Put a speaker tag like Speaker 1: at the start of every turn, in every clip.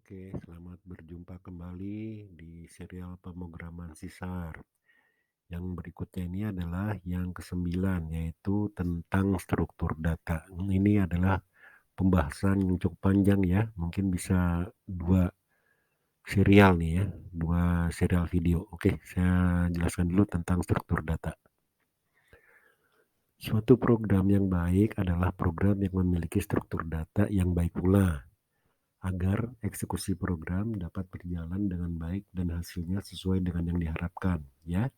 Speaker 1: Oke, selamat berjumpa kembali di serial pemrograman Sisar. Yang berikutnya ini adalah yang ke-9, yaitu tentang struktur data. Ini adalah pembahasan yang cukup panjang ya, mungkin bisa dua serial nih ya, dua serial video. Oke, saya jelaskan dulu tentang struktur data. Suatu program yang baik adalah program yang memiliki struktur data yang baik pula, agar eksekusi program dapat berjalan dengan baik dan hasilnya sesuai dengan yang diharapkan, ya.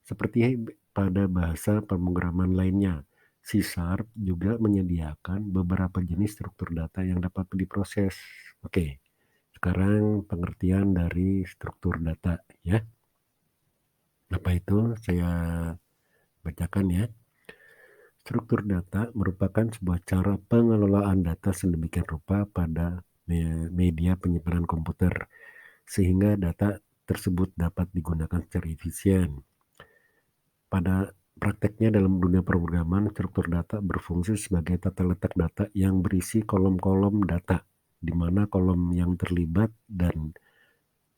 Speaker 1: Seperti pada bahasa pemrograman lainnya, C# juga menyediakan beberapa jenis struktur data yang dapat diproses. Oke, sekarang pengertian dari struktur data, ya. Apa itu? Saya bacakan ya. Struktur data merupakan sebuah cara pengelolaan data sedemikian rupa pada media penyimpanan komputer, sehingga data tersebut dapat digunakan secara efisien. Pada prakteknya dalam dunia pemrograman, struktur data berfungsi sebagai tata letak data yang berisi kolom-kolom data, di mana kolom yang terlibat dan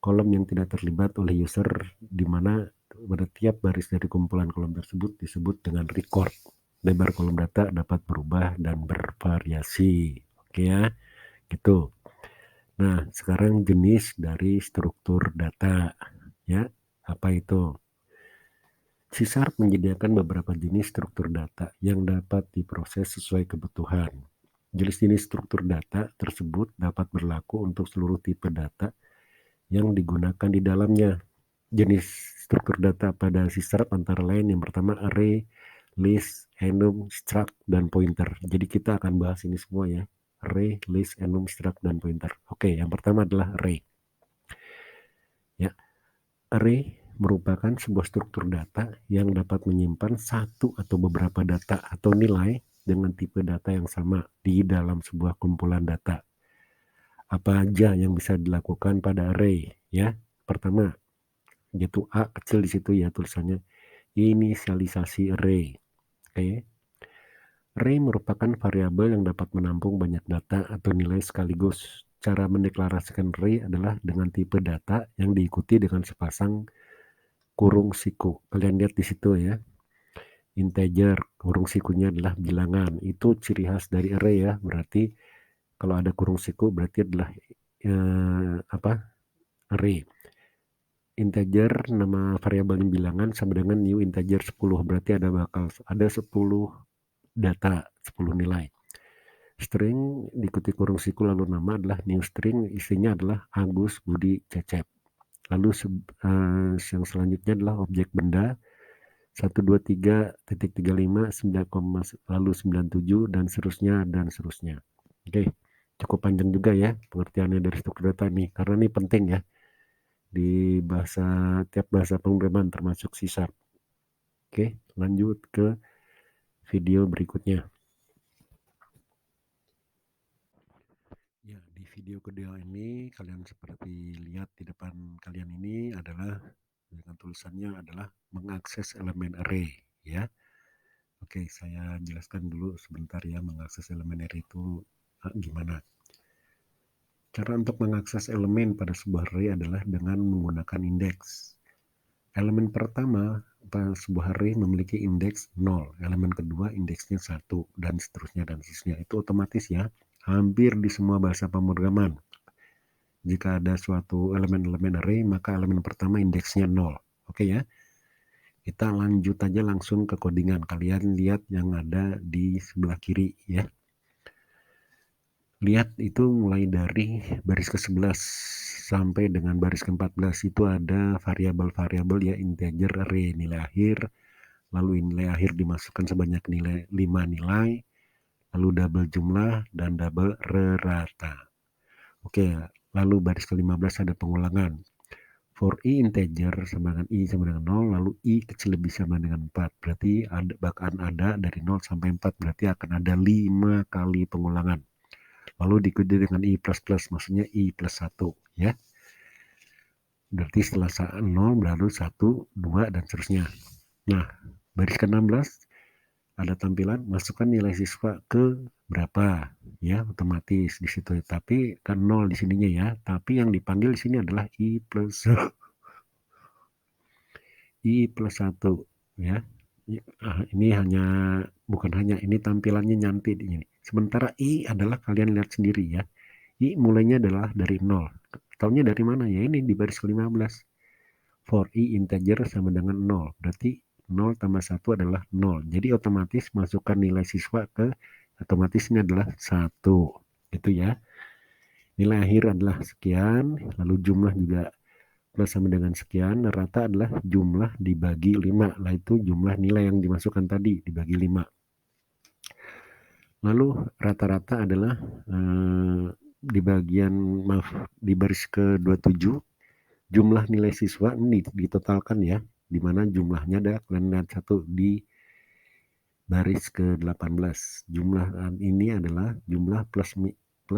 Speaker 1: kolom yang tidak terlibat oleh user, di mana pada tiap baris dari kumpulan kolom tersebut disebut dengan record. Lebar kolom data dapat berubah dan bervariasi. Oke ya, gitu. Nah, sekarang jenis dari struktur data. Ya, apa itu? C# menyediakan beberapa jenis struktur data yang dapat diproses sesuai kebutuhan. Jenis-jenis struktur data tersebut dapat berlaku untuk seluruh tipe data yang digunakan di dalamnya. Jenis struktur data pada C# antara lain yang pertama array, list, enum, struct, dan pointer. Jadi kita akan bahas ini semua ya. Array, list, enum, struct, dan pointer. Oke, yang pertama adalah array. Ya, array merupakan sebuah struktur data yang dapat menyimpan satu atau beberapa data atau nilai dengan tipe data yang sama di dalam sebuah kumpulan data. Apa aja yang bisa dilakukan pada array? Ya, pertama, yaitu A kecil di situ ya tulisannya, inisialisasi array. Oke. Array merupakan variabel yang dapat menampung banyak data atau nilai sekaligus. Cara mendeklarasikan array adalah dengan tipe data yang diikuti dengan sepasang kurung siku. Kalian lihat di situ ya. Integer, kurung sikunya adalah bilangan. Itu ciri khas dari array ya. Berarti kalau ada kurung siku berarti adalah array. Integer nama variabelnya bilangan sama dengan new integer 10. Berarti ada 10 data, 10 nilai. String diikuti kurung siku lalu nama adalah new string, isinya adalah Agus, Budi, Cecep. Lalu yang selanjutnya adalah objek benda 123.35 lalu 97 dan seterusnya. Oke, cukup panjang juga ya pengertiannya dari struktur data nih, karena ini penting ya di tiap bahasa pemrograman termasuk C#. Oke, lanjut ke video berikutnya. Ya, di video kedua ini kalian seperti lihat di depan kalian ini adalah dengan tulisannya adalah mengakses elemen array ya. Oke, saya jelaskan dulu sebentar ya mengakses elemen array itu gimana. Cara untuk mengakses elemen pada sebuah array adalah dengan menggunakan indeks. Elemen pertama pada sebuah array memiliki indeks 0, elemen kedua indeksnya 1, dan seterusnya. Itu otomatis ya, hampir di semua bahasa pemrograman. Jika ada suatu elemen-elemen array, maka elemen pertama indeksnya 0. Oke ya. Kita lanjut aja langsung ke codingan. Kalian lihat yang ada di sebelah kiri ya. Lihat itu mulai dari baris ke-11 sampai dengan baris ke-14 itu ada variabel-variabel ya, integer array nilai akhir, lalu nilai akhir dimasukkan sebanyak 5 nilai, lalu double jumlah dan double rata. Oke, lalu baris ke-15 ada pengulangan. For i integer sama dengan i sama dengan 0, lalu i kecil lebih sama dengan 4. Berarti bahkan ada dari 0 sampai 4, berarti akan ada 5 kali pengulangan. Lalu diikuti dengan i++, maksudnya i plus 1 ya. Berarti setelah 0 baru 1, 2 dan seterusnya. Nah, baris ke-16 ada tampilan masukkan nilai siswa ke berapa ya, otomatis di situ. Tapi kan 0 di sininya ya. Tapi yang dipanggil di sini adalah I plus 1 ya. Ini bukan hanya, ini tampilannya nyantik ini. Sementara I adalah kalian lihat sendiri ya. I mulainya adalah dari 0. Taunya dari mana ya? Ini di baris ke-15. For I integer sama dengan 0. Berarti 0 tambah 1 adalah 0. Jadi otomatis masukkan nilai siswa ke otomatis ini adalah 1. Itu ya. Nilai akhir adalah sekian. Lalu jumlah juga plus sama dengan sekian. Rata adalah jumlah dibagi 5. Lah itu jumlah nilai yang dimasukkan tadi dibagi 5. Lalu rata-rata adalah di baris ke-27 jumlah nilai siswa ini ditotalkan ya, di mana jumlahnya ada kalian lihat 1 di baris ke-18. Jumlah ini adalah jumlah plus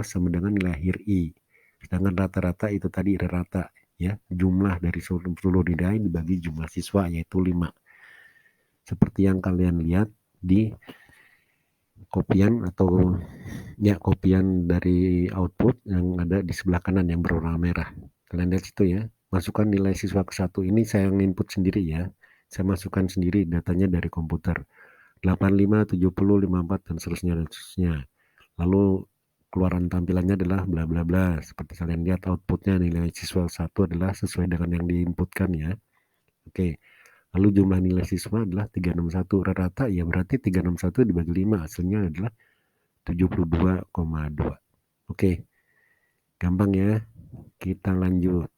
Speaker 1: sama dengan nilai akhir I. Sedangkan rata-rata itu tadi rata ya, jumlah dari seluruh nilai dibagi jumlah siswa yaitu 5. Seperti yang kalian lihat di kopian dari output yang ada di sebelah kanan yang berwarna merah. Kalian lihat situ ya. Masukkan nilai siswa ke 1. Ini saya input sendiri ya. Saya masukkan sendiri datanya dari komputer. 85, 70, 54 dan seterusnya. Lalu keluaran tampilannya adalah bla bla bla. Seperti kalian lihat outputnya nilai siswa 1 adalah sesuai dengan yang diinputkan ya. Oke. Lalu jumlah nilai siswa adalah 361. Rata ya berarti 361 dibagi 5 hasilnya adalah 72,2. Oke. Gampang ya. Kita lanjut.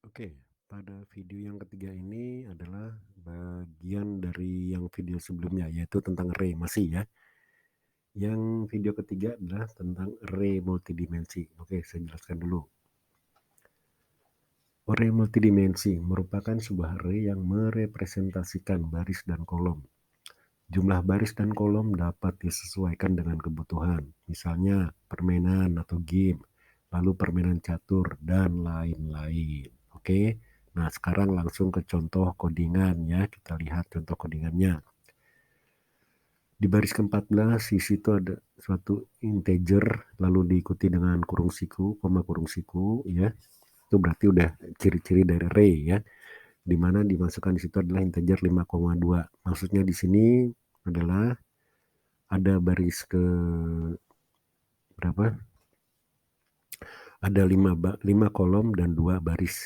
Speaker 1: Oke, pada video yang ketiga ini adalah bagian dari yang video sebelumnya, yaitu tentang array masih ya. Yang video ketiga adalah tentang array multidimensi. Oke, saya jelaskan dulu. Array multidimensi merupakan sebuah array yang merepresentasikan baris dan kolom. Jumlah baris dan kolom dapat disesuaikan dengan kebutuhan, misalnya permainan atau game, lalu permainan catur, dan lain-lain. Oke, nah sekarang langsung ke contoh codingan ya, kita lihat contoh codingannya. Di baris ke-14, di situ ada suatu integer, lalu diikuti dengan kurung siku, koma kurung siku ya. Itu berarti udah ciri-ciri dari array ya, dimana dimasukkan di situ adalah integer 5,2. Maksudnya di sini adalah ada baris ke berapa? Ada 5 kolom dan 2 baris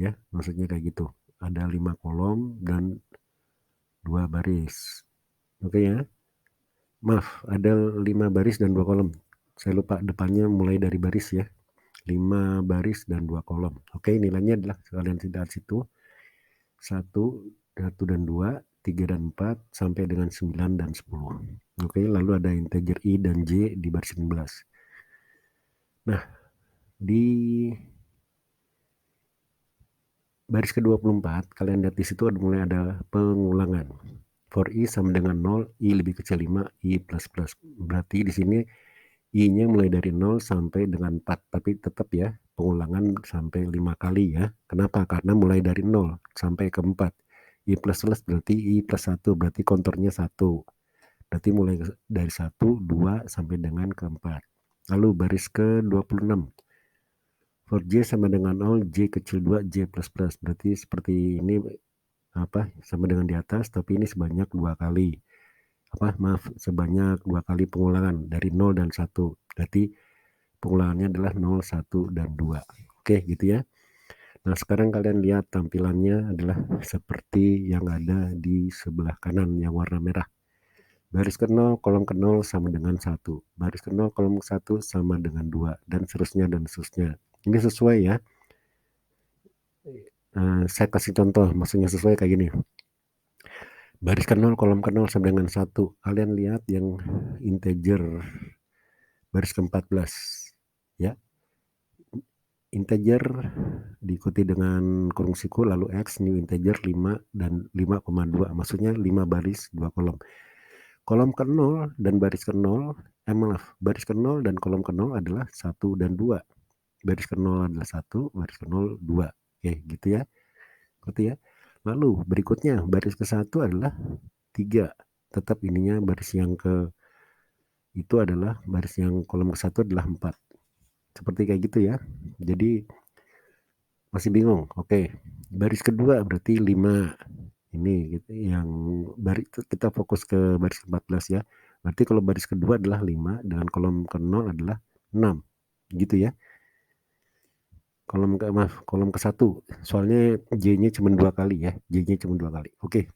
Speaker 1: ya, maksudnya kayak gitu. Ada 5 kolom dan 2 baris. Oke ya. Maaf, ada 5 baris dan 2 kolom. Saya lupa depannya mulai dari baris ya. 5 baris dan 2 kolom. Oke, nilainya adalah kalian lihat situ. 1 dan 2, 3 dan 4 sampai dengan 9 dan 10. Oke, lalu ada integer I dan J di baris 16. Nah, di baris ke-24 kalian lihat di situ mulai ada pengulangan. For I sama dengan 0, I lebih kecil 5, I plus plus. Berarti di sini I-nya mulai dari 0 sampai dengan 4, tapi tetap ya pengulangan sampai 5 kali ya. Kenapa? Karena mulai dari 0 sampai ke 4. I plus plus berarti I plus 1, berarti konturnya 1. Berarti mulai dari 1, 2 sampai dengan ke 4. Lalu baris ke-26. For J sama dengan 0, J kecil 2, J plus plus. Berarti seperti ini sama dengan di atas, tapi ini sebanyak 2 kali. Sebanyak 2 kali pengulangan dari 0 dan 1. Berarti pengulangannya adalah 0, 1, dan 2. Oke, gitu ya. Nah, sekarang kalian lihat tampilannya adalah seperti yang ada di sebelah kanan yang warna merah. Baris ke-0, kolom ke-0 sama dengan 1. Baris ke-0, kolom ke-1 sama dengan 2. Dan seterusnya dan seterusnya. Ini sesuai ya. Saya kasih contoh, maksudnya sesuai kayak gini. Baris ke-0, kolom ke-0 sama dengan 1. Kalian lihat yang integer baris ke-14 ya. Integer diikuti dengan kurung siku lalu X new integer 5 dan 5,2. Maksudnya 5 baris 2 kolom. Kolom ke-0 dan baris ke-0, baris ke-0 dan kolom ke-0 adalah 1 dan 2. Baris ke-0 adalah 1, baris ke-0 2. Oke, gitu ya. Gitu ya. Lalu berikutnya baris ke-1 adalah 3. Tetap ininya baris yang ke itu adalah baris yang kolom ke-1 adalah 4. Seperti kayak gitu ya. Jadi masih bingung? Oke. Baris kedua berarti 5. Ini gitu, yang baris kita fokus ke baris 14 ya. Berarti kalau baris kedua adalah 5 dengan kolom ke-0 adalah 6. Gitu ya. Kolom ke-1. Soalnya J-nya cuma 2 kali ya. J-nya cuma 2 kali. Oke.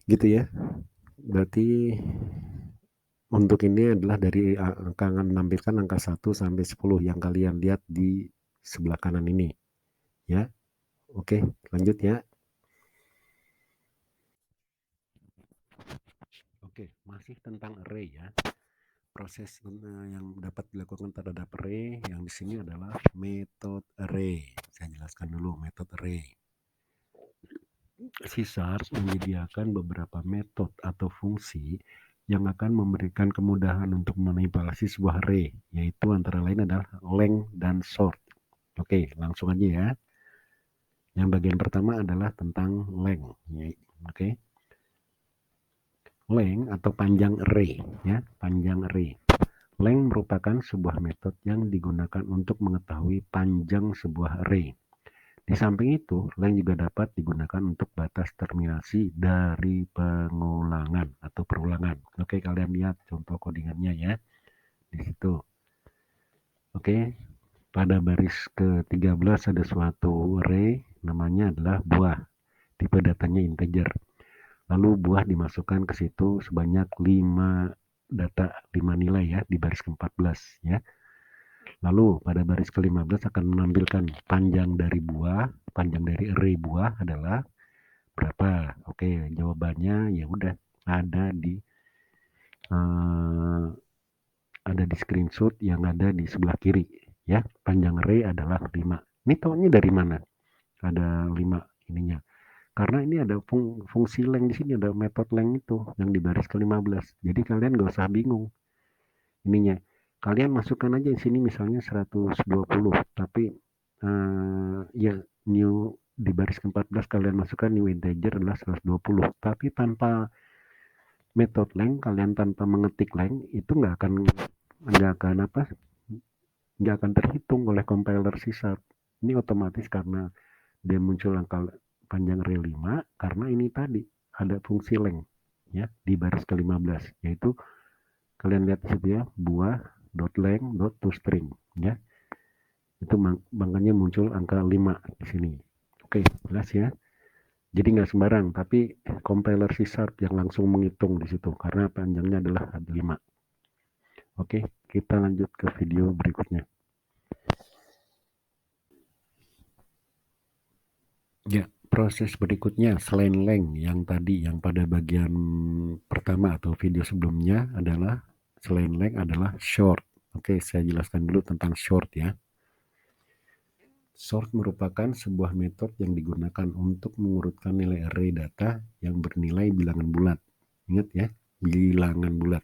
Speaker 1: Gitu ya. Berarti untuk ini adalah dari angka menampilkan angka 1 sampai 10 yang kalian lihat di sebelah kanan ini. Ya. Oke, lanjut ya. Oke, masih tentang array ya. Proses yang dapat dilakukan terhadap array yang di sini adalah metode array. Saya jelaskan dulu metode array. C# menyediakan beberapa metode atau fungsi yang akan memberikan kemudahan untuk memanipulasi sebuah array, yaitu antara lain adalah length dan sort. Oke, langsung aja ya. Yang bagian pertama adalah tentang length. Oke. Length atau panjang array ya, panjang array. Length merupakan sebuah metode yang digunakan untuk mengetahui panjang sebuah array. Di samping itu, length juga dapat digunakan untuk batas terminasi dari pengulangan atau perulangan. Oke, kalian lihat contoh codingannya ya di situ. Oke, pada baris ke-13 ada suatu array namanya adalah buah. Tipe datanya integer. Lalu buah dimasukkan ke situ sebanyak 5 nilai ya di baris ke-14 ya. Lalu pada baris ke-15 akan menampilkan panjang dari array buah adalah berapa? Oke, jawabannya ya udah ada di screenshot yang ada di sebelah kiri ya. Panjang array adalah 5. Ini tahunya dari mana? Ada 5 ininya. Karena ini ada fungsi length di sini, ada metode length itu yang di baris ke-15. Jadi kalian gak usah bingung ininya. Kalian masukkan aja di sini misalnya 120, tapi ya new di baris ke-14 kalian masukkan new integer adalah 120, tapi tanpa metode length, kalian tanpa mengetik length itu nggak akan terhitung oleh compiler C#. Ini otomatis karena dia muncul angka panjang array 5 karena ini tadi ada fungsi length ya di baris ke-15, yaitu kalian lihat di situ ya, buah.length.toString ya. Itu makanya muncul angka 5 di sini. Oke, jelas ya. Jadi nggak sembarang, tapi compiler C# yang langsung menghitung di situ karena panjangnya adalah 5. Oke, kita lanjut ke video berikutnya. Ya, proses berikutnya selain length yang tadi yang pada bagian pertama atau video sebelumnya adalah selain length adalah sort. Oke, saya jelaskan dulu tentang sort ya. Sort merupakan sebuah metode yang digunakan untuk mengurutkan nilai array data yang bernilai bilangan bulat. Ingat ya, bilangan bulat.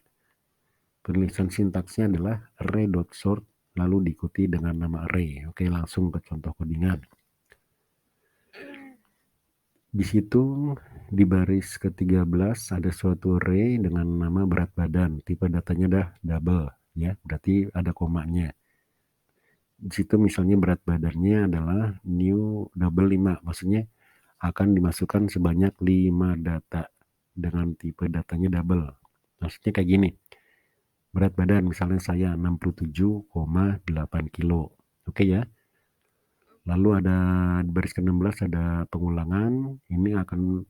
Speaker 1: Penulisan sintaksnya adalah array.sort lalu diikuti dengan nama array. Oke, langsung ke contoh codingan. Di situ di baris ke-13 ada suatu array dengan nama berat badan. Tipe datanya adalah double ya, berarti ada komanya. Di situ misalnya berat badannya adalah new double 5, maksudnya akan dimasukkan sebanyak 5 data dengan tipe datanya double. Maksudnya kayak gini, berat badan misalnya saya 67,8 kilo. Oke ya. Lalu ada di baris ke-16 ada pengulangan, ini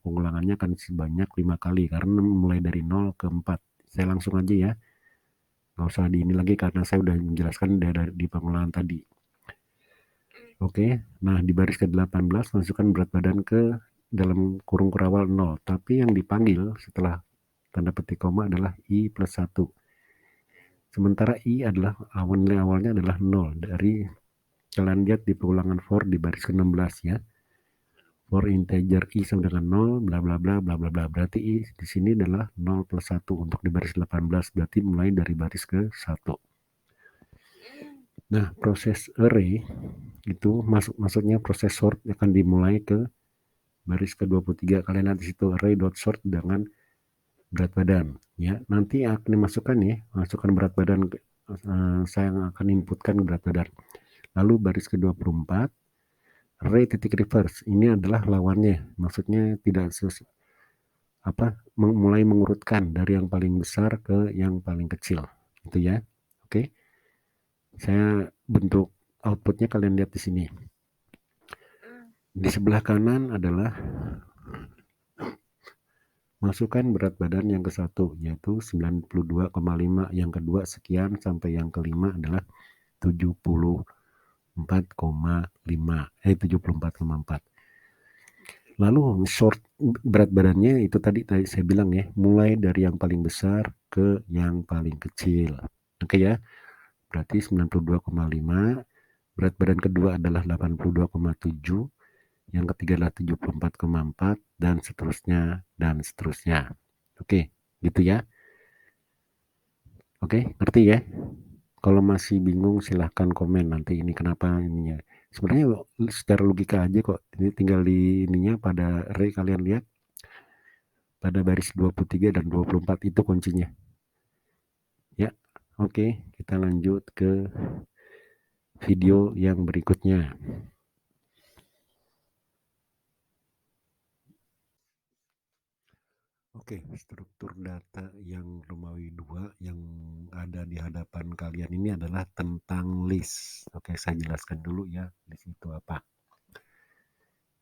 Speaker 1: pengulangannya akan sebanyak 5 kali karena mulai dari 0 ke 4. Saya langsung aja ya, nggak usah di ini lagi karena saya udah menjelaskan di pengulangan tadi. Oke, nah di baris ke-18 masukkan berat badan ke dalam kurung kurawal 0, tapi yang dipanggil setelah tanda petik koma adalah I plus 1. Sementara I adalah nilai awalnya adalah 0. Dari kalian lihat di pengulangan for di baris ke-16 ya. For integer I sama dengan 0, bla bla bla bla bla bla. Berarti I di sini adalah 0 plus 1 untuk di baris 18, berarti mulai dari baris ke-1. Nah, proses array itu maksudnya proses sort akan dimulai ke baris ke-23 kalian lihat di situ array.sort dengan berat badan ya. Nanti akan dimasukkan ya, masukkan berat badan, saya akan inputkan berat badan. Lalu baris ke-24 array titik reverse, ini adalah lawannya, maksudnya tidak mulai mengurutkan dari yang paling besar ke yang paling kecil gitu ya. Oke, saya bentuk outputnya kalian lihat di sini. Di sebelah kanan adalah masukkan berat badan yang ke satu yaitu 92,5, yang kedua sekian, sampai yang kelima adalah 74,4. Lalu sort berat badannya itu tadi saya bilang ya, mulai dari yang paling besar ke yang paling kecil. Oke ya, berarti 92,5, berat badan kedua adalah 82,7, yang ketiga adalah 74,4, dan seterusnya dan seterusnya. Oke, gitu ya. Oke, ngerti ya? Kalau masih bingung silahkan komen nanti ini kenapa ininya. Sebenarnya secara logika aja kok. Ini tinggal di ininya pada array kalian lihat. Pada baris 23 dan 24 itu kuncinya. Ya, oke, kita lanjut ke video yang berikutnya. Oke, struktur data yang Romawi 2 yang ada di hadapan kalian ini adalah tentang list. Oke, saya jelaskan dulu ya, list itu apa.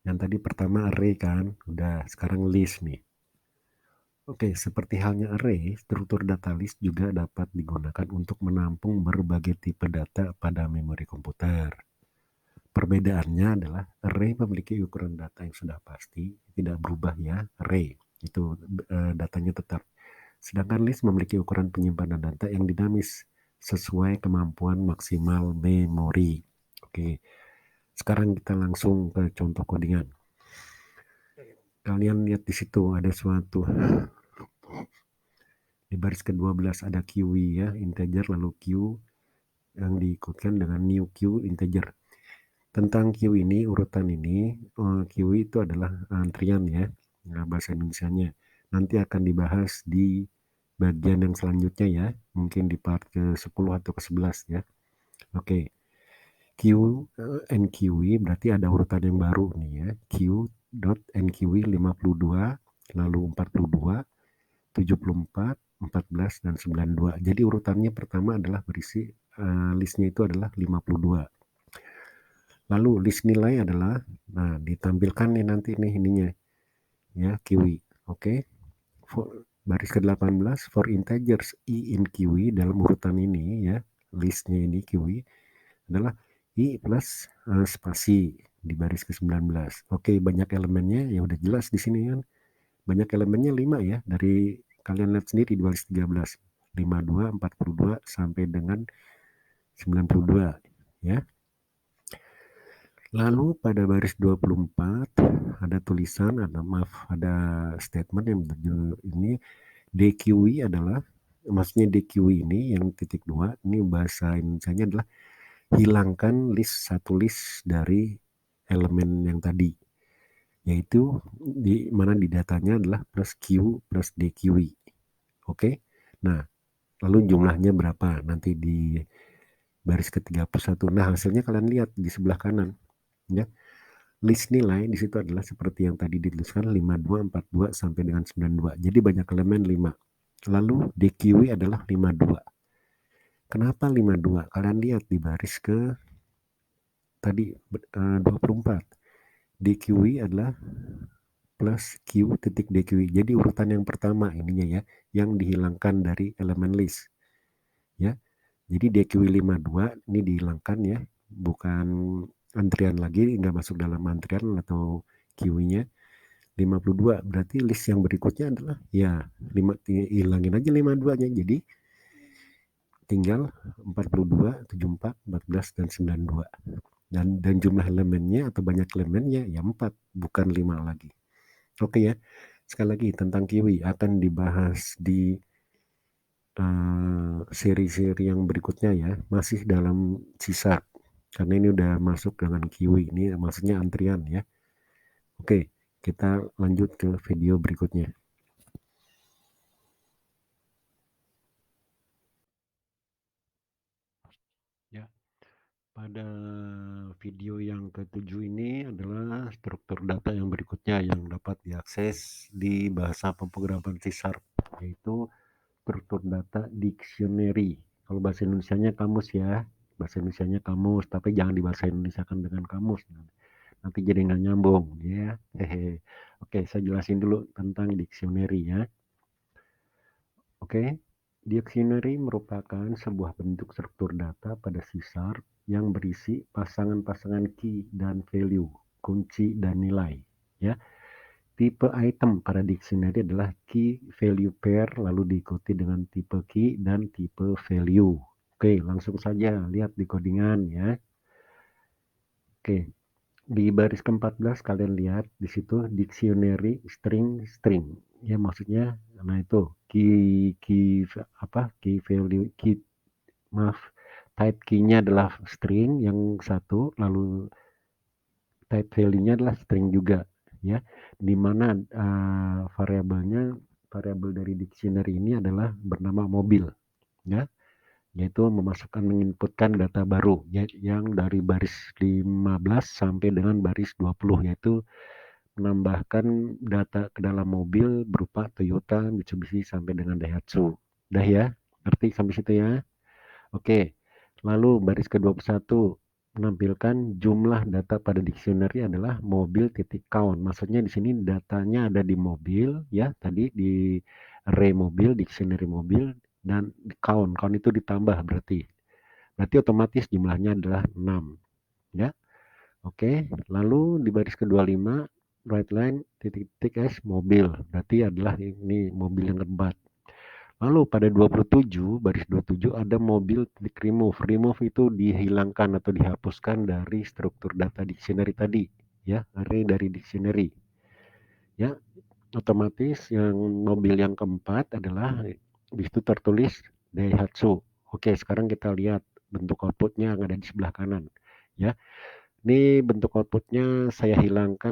Speaker 1: Yang tadi pertama array kan, udah, sekarang list nih. Oke, seperti halnya array, struktur data list juga dapat digunakan untuk menampung berbagai tipe data pada memori komputer. Perbedaannya adalah array memiliki ukuran data yang sudah pasti, tidak berubah ya, array. Itu datanya tetap. Sedangkan list memiliki ukuran penyimpanan data yang dinamis sesuai kemampuan maksimal memori. Oke, sekarang kita langsung ke contoh codingan. Kalian lihat di situ ada suatu, di baris ke-12 ada QW ya, integer, lalu Q yang diikutkan dengan new Q integer. Tentang Q ini, urutan ini, Q itu adalah antrian ya, nah, bahasa Indonesianya. Nanti akan dibahas di bagian yang selanjutnya ya, mungkin di part ke-10 atau ke-11 ya. Oke, Q and QW berarti ada urutan yang baru nih ya, Q dot NQW 52, lalu 42, 74, 14, dan 92. Jadi urutannya pertama adalah berisi listnya itu adalah 52. Lalu list nilai adalah, nah ditampilkan nih nanti nih ininya ya, kiwi. Oke. Baris ke-18 for integers i in kiwi dalam urutan ini ya, listnya ini kiwi adalah i plus spasi di baris ke-19. Oke, banyak elemennya ya udah jelas di sini kan. Banyak elemennya 5 ya, dari kalian lihat sendiri di baris 13. 52, 42 sampai dengan 92 ya. Lalu pada baris 24 ada tulisan, ada statement yang ini DQI adalah, maksudnya DQI ini yang titik 2, ini bahasa Indonesianya adalah hilangkan satu list dari elemen yang tadi, yaitu di mana di datanya adalah plus Q plus DQI. Oke, nah lalu jumlahnya berapa nanti di baris ke-31. Nah hasilnya kalian lihat di sebelah kanan ya. List nilai di situ adalah seperti yang tadi dituliskan 52, 42 sampai dengan 92. Jadi banyak elemen 5. Lalu DQW adalah 52. Kenapa 52? Kalian lihat di baris ke tadi 24. DQW adalah plus Q titik DQW. Jadi urutan yang pertama ininya ya, yang dihilangkan dari elemen list. Ya. Jadi DQW 52 ini dihilangkan ya, bukan antrian lagi, nggak masuk dalam antrian atau queue-nya. 52 berarti list yang berikutnya adalah ya hilangin aja 52-nya, jadi tinggal 42, 74, 14, dan 92. Dan jumlah elemennya atau banyak elemennya ya 4, bukan 5 lagi. Oke ya, sekali lagi tentang kiwi akan dibahas di seri-seri yang berikutnya ya, masih dalam sisa, karena ini udah masuk dengan kiwi, ini maksudnya antrian ya. Oke, Kita lanjut ke video berikutnya. Ya, pada video yang ke-7 ini adalah struktur data yang berikutnya yang dapat diakses di bahasa pemrograman C#, yaitu struktur data dictionary. Kalau bahasa Indonesianya kamus ya, bahasa Indonesianya kamus, tapi jangan dibahasa Indonesiakan dengan kamus. Nanti jadi nggak nyambung ya. Hehe. Oke, saya jelasin dulu tentang dictionary ya. Oke, dictionary merupakan sebuah bentuk struktur data pada C# yang berisi pasangan-pasangan key dan value, kunci dan nilai. Ya, tipe item pada dictionary adalah key value pair, lalu diikuti dengan tipe key dan tipe value. Oke, langsung saja lihat di codingan ya. Oke, di baris ke-14 kalian lihat di situ dictionary string. Ya maksudnya nah itu key value type key-nya adalah string yang satu, lalu type value-nya adalah string juga ya. Di mana variabel dari dictionary ini adalah bernama mobil ya, yaitu menginputkan data baru yang dari baris 15 sampai dengan baris 20, yaitu menambahkan data ke dalam mobil berupa Toyota, Mitsubishi sampai dengan Daihatsu. Udah ya? Ngerti sampai situ ya? Oke. Lalu baris ke-21 menampilkan jumlah data pada dictionary adalah mobil titik count. Maksudnya di sini datanya ada di mobil ya, tadi di array mobil, dictionary mobil, dan di count. Count itu ditambah berarti. Berarti otomatis jumlahnya adalah 6 ya. Oke, lalu di baris ke-25 right line titik-titik S mobil. Berarti adalah ini mobil yang keempat. Lalu pada 27, baris 27 ada mobil titik remove. Remove itu dihilangkan atau dihapuskan dari struktur data dictionary tadi, ya, array dari dictionary. Ya, otomatis yang mobil yang keempat adalah di situ tertulis Daihatsu. Oke, sekarang kita lihat bentuk outputnya yang ada di sebelah kanan. Ya, ini bentuk outputnya saya hilangkan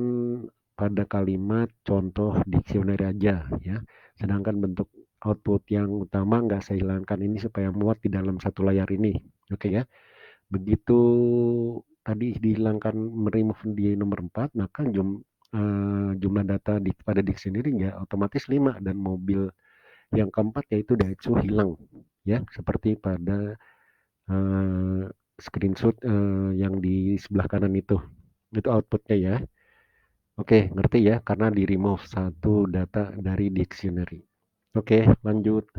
Speaker 1: pada kalimat contoh dictionary aja ya. Sedangkan bentuk output yang utama nggak saya hilangkan ini supaya muat di dalam satu layar ini. Oke ya. Begitu tadi dihilangkan remove di nomor 4, maka jumlah data pada dictionary ya otomatis 5 dan mobil yang keempat yaitu Daihatsu hilang ya, seperti pada screenshot yang di sebelah kanan itu outputnya ya. Oke, ngerti ya, karena di remove satu data dari dictionary. Oke, lanjut.